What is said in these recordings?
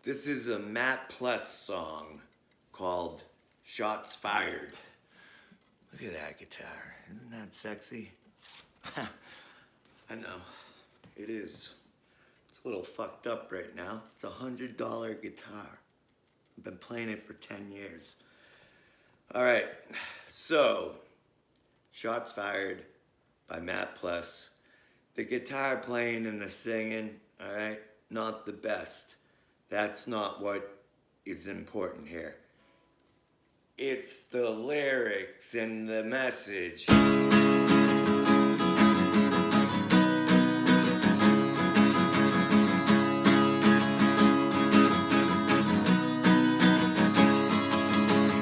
This is a Pless song called Shots Fired. Look at that guitar. Isn't that sexy? I know. It is. It's a little fucked up right now. It's a $100 guitar. I've been playing it for 10 years. All right. So, Shots Fired by Pless. The guitar playing and the singing, all right, not the best. That's not what is important here. It's the lyrics and the message.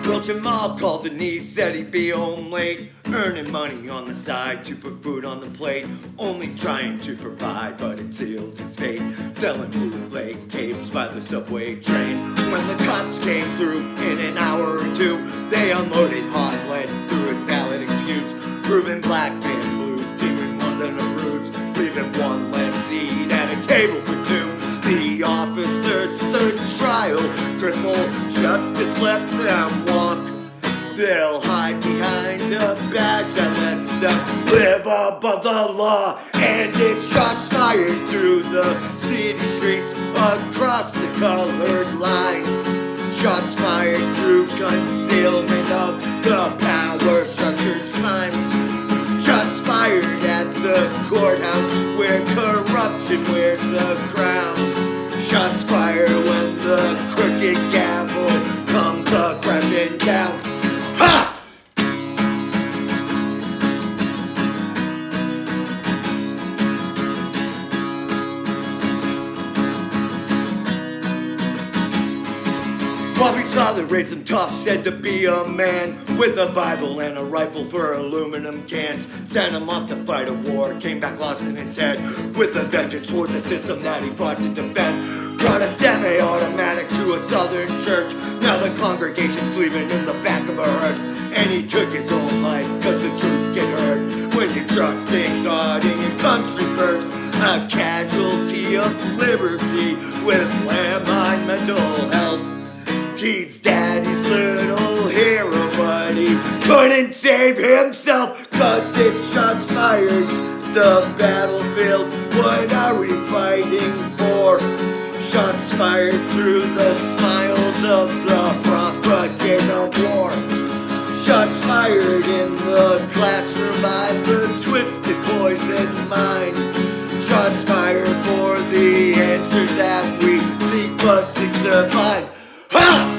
Well, Jamal called Denise, said he'd be home late, earning money on the side to put food on the plate, only trying to provide, but it sealed his fate, selling bootleg tapes by the subway train. When the cops came through in an hour or two, they unloaded hot lead through its valid excuse, proving black man blue, keeping London a bruise, leaving one left seat at a table for two. The officers stood trial, cripple justice, let them walk. They'll hide behind a badge that lets them live above the law. And it shots fired through the city streets, across the colored lines. Shots fired through concealment of the power structure's crimes. Shots fired at the courthouse where corruption wears a crown. Shots fired when the crooked gavel comes crashing down. Ha! Bobby's father raised him tough, said to be a man, with a Bible and a rifle for aluminum cans. Sent him off to fight a war, came back lost in his head, with a vengeance towards the system that he fought to defend. Brought a semi-automatic to a southern church, now the congregation's leaving in the back of a hearse. And he took his own life, cause the truth get hurt when you trust in God and your country first. A casualty of liberty with landmine mental health. He's daddy's little hero, but he couldn't save himself, cause it's shots fired. The battlefield, what are we fighting for? Shots fired through the smiles of the propaganda war. Shots fired in the classroom by the twisted poison minds. Shots fired for the answers that we seek but seek to find. Ha!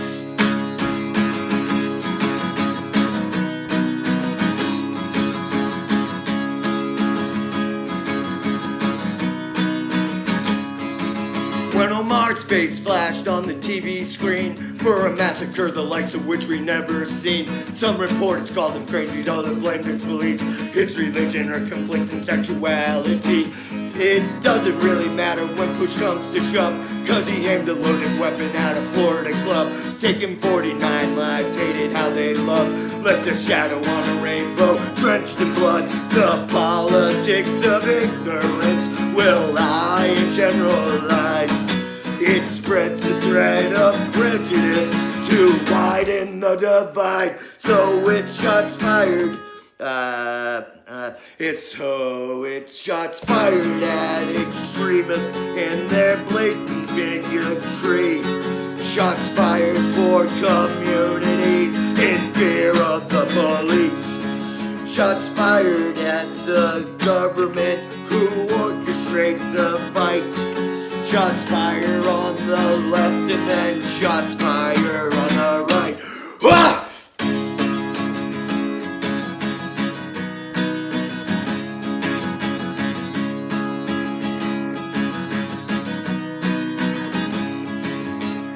When Omar's face flashed on the TV screen for a massacre the likes of which we never seen, some reporters called him crazy, others blamed his beliefs, his religion or conflicting sexuality. It doesn't really matter when push comes to shove, cause he aimed a loaded weapon at a Florida club, taking 49 lives, hated how they loved, left a shadow on a rainbow, drenched in blood. The politics of ignorance will lie and generalize. It spreads the thread of prejudice to widen the divide. So it's shots fired. It's shots fired at extremists and their blatant bigotry. Shots fired for communities in fear of the police. Shots fired at the government who orchestrate the fight. Shots fire on the left and then shots fire on the right. Ah!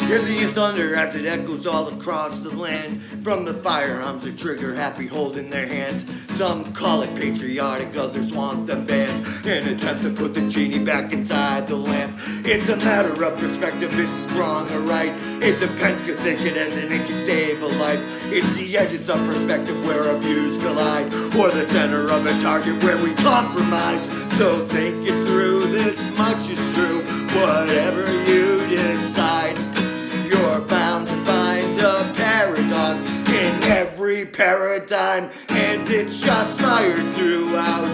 Hear the thunder as it echoes all across the land. From the firearms, a trigger happy holding their hands. Some call it patriotic, others want them banned. An attempt to put the genie back inside the lamp. It's a matter of perspective, it's wrong or right. It depends, cause it can end and it can save a life. It's the edges of perspective where our views collide, or the center of a target where we compromise. So think it through, this much is true, whatever you decide. paradigm, and its shots fired throughout